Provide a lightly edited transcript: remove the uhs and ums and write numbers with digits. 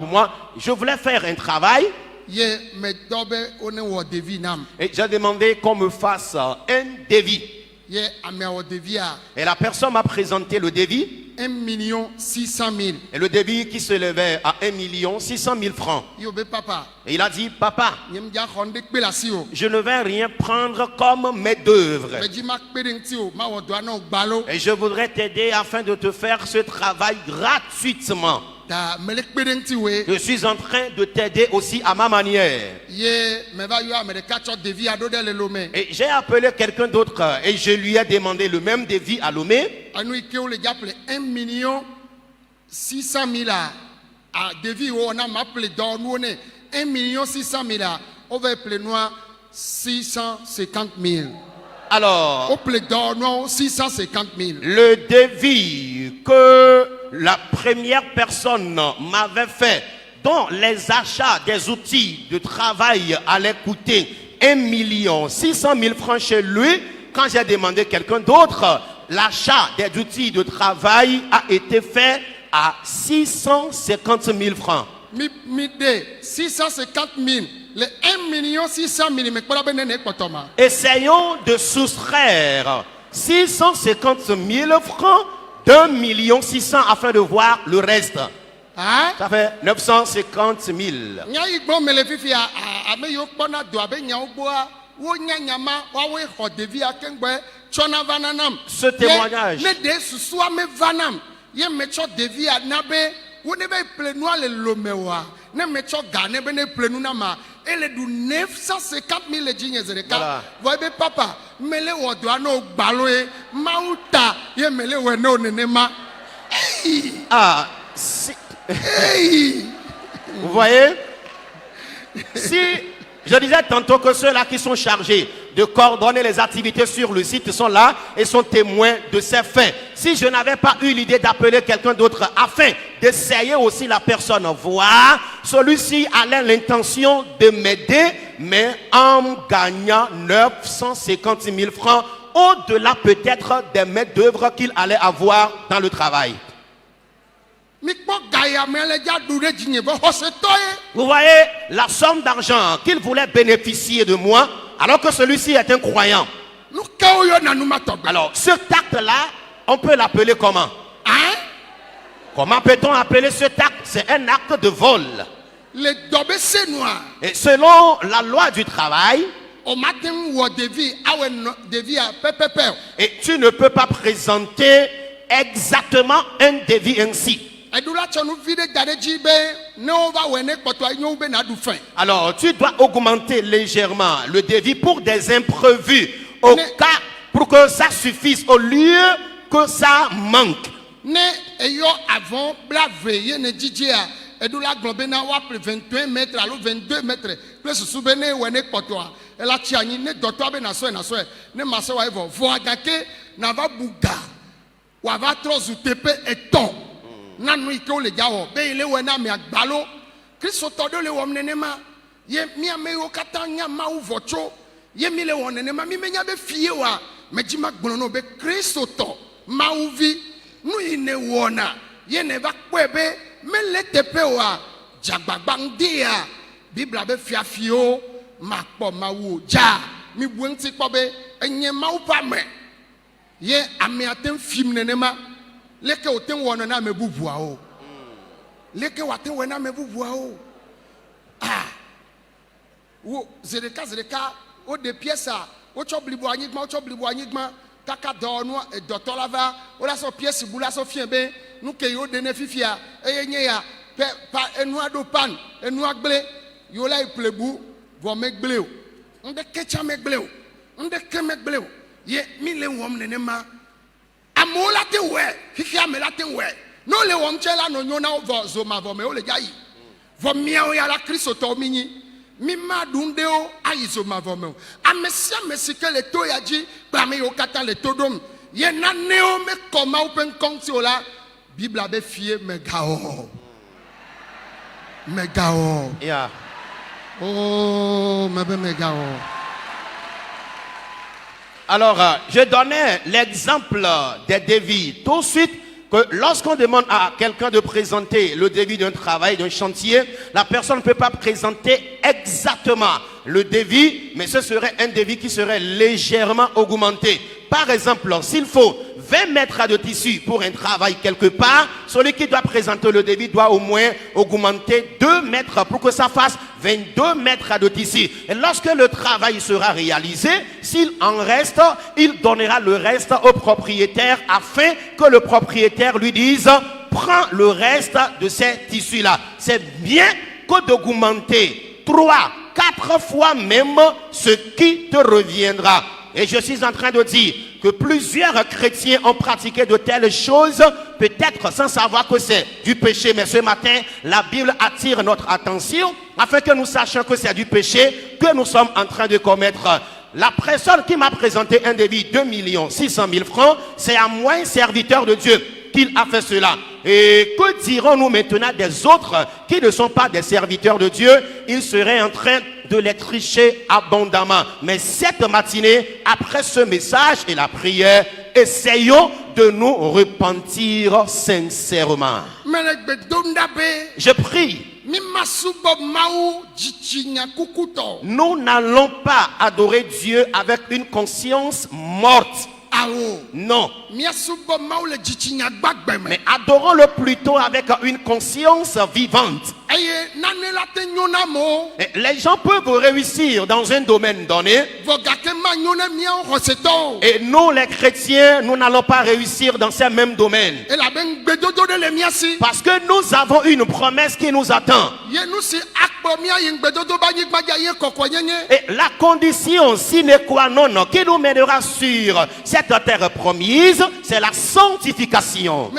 Moi, je voulais faire un travail et j'ai demandé qu'on me fasse un devis. Et la personne m'a présenté le devis. 1,6 million. Et le devis qui se levait à 1,6 million francs. Et il a dit, papa, je ne vais rien prendre comme main d'œuvre. Et je voudrais t'aider afin de te faire ce travail gratuitement. Je suis en train de t'aider aussi à ma manière. Et j'ai appelé quelqu'un d'autre et je lui ai demandé le même devis à Lomé. 1,6 million. Devis on a appelé dans 1,6 million. On va appeler nous 650 000. Alors, 650 000. Le devis que la première personne m'avait fait, dont les achats des outils de travail allaient coûter 1,6 million francs chez lui, quand j'ai demandé quelqu'un d'autre, l'achat des outils de travail a été fait à 650 000 francs. 650 000. Les 1,6 million. Essayons de soustraire 650 000 francs d'1,6 million afin de voir le reste. Hein? Ça fait 950 000. Ce témoignage. Elle du 950 000 voilà. Voyez papa, mele wodoano baloe mauta ye mele weno nenema. Ah, si. Vous voyez? Si je disais tantôt que ceux-là qui sont chargés de coordonner les activités sur le site sont là et sont témoins de ces faits. Si je n'avais pas eu l'idée d'appeler quelqu'un d'autre afin d'essayer aussi la personne voir, celui-ci avait l'intention de m'aider, mais en gagnant 950 000 francs, au-delà peut-être des maîtres d'œuvre qu'il allait avoir dans le travail. Vous voyez la somme d'argent qu'il voulait bénéficier de moi, alors que celui-ci est un croyant. Alors, ce acte-là, on peut l'appeler comment? Hein? Comment peut-on appeler ce acte? C'est un acte de vol. Et selon la loi du travail, et tu ne peux pas présenter exactement un devis ainsi. Alors, tu dois augmenter légèrement le devis pour des imprévus, au cas pour que ça suffise, au lieu que ça manque. Et d'où la globe n'a pas 21 mètres, alors 22 mètres. Plus souvenez où est potoa. Et la tiani ne doit pas nasoe nasoe. Ne maso evo. Voagake n'ava bouga. Ou ava trop zoutepe et ton. Nanu iko le jao. Be ile wena mi agbalo. Christo todo le womnenema. Ye mi ameyo katanya ma u vocho. Ye mi le womnenema mi menya be fie wa. Mejima gbono be Christo to ma uvi. Nu ine wona. Ye ne va kwebe. Mais les tepewa jagbagbandia Bible be fiafio makpo mawu ja mi buenti kobe enye mawu pa me ye ame atem film nenema leke oten wono na me bubua o leke waten wona me bubua o wo zereka o de pièces o choblibu anyigma kaka dono e dotolava o la so pièce bula so fien be nous que yo dene fifia eyenye ya pa enua do pan enua gble yo la iplebu vo megbleo onde kecha megbleo onde ke megbleo ye mi le wom nenema amola te we fifia me la te we no le wom chela no nyona vo zo ma vo me o le jayi vo mia o ya la Kristo to minyi mi ma dundeo ayizo ma vo me amesia mesike le to ya ji pa me yo kata le to dom ye na neo me koma open konti ola Bible a fié megao. Yeah. Oh, megao. Alors, je donnais l'exemple des devis. Tout de suite, que lorsqu'on demande à quelqu'un de présenter le devis d'un travail, d'un chantier, la personne ne peut pas présenter exactement le devis, mais ce serait un devis qui serait légèrement augmenté. Par exemple, s'il faut 20 mètres de tissu pour un travail quelque part, celui qui doit présenter le devis doit au moins augmenter 2 mètres pour que ça fasse 22 mètres de tissu. Et lorsque le travail sera réalisé, s'il en reste, il donnera le reste au propriétaire afin que le propriétaire lui dise « Prends le reste de ces tissus-là ». C'est bien que d'augmenter 3, 4 fois même ce qui te reviendra. Et je suis en train de dire que plusieurs chrétiens ont pratiqué de telles choses, peut-être sans savoir que c'est du péché. Mais ce matin, la Bible attire notre attention afin que nous sachions que c'est du péché que nous sommes en train de commettre. La personne qui m'a présenté un devis de 2 600 000 francs, c'est à moi, un serviteur de Dieu, qu'il a fait cela. Et que dirons-nous maintenant des autres qui ne sont pas des serviteurs de Dieu? Ils seraient en train de les tricher abondamment. Mais cette matinée, après ce message et la prière, essayons de nous repentir sincèrement. Je prie. Nous n'allons pas adorer Dieu avec une conscience morte. Non. Mais adorons-le plutôt avec une conscience vivante. Et les gens peuvent réussir dans un domaine donné. Et nous, les chrétiens, nous n'allons pas réussir dans ces mêmes domaines. Parce que nous avons une promesse qui nous attend. Et la condition sine qua non qui nous mènera sur cette terre promise, c'est la sanctification.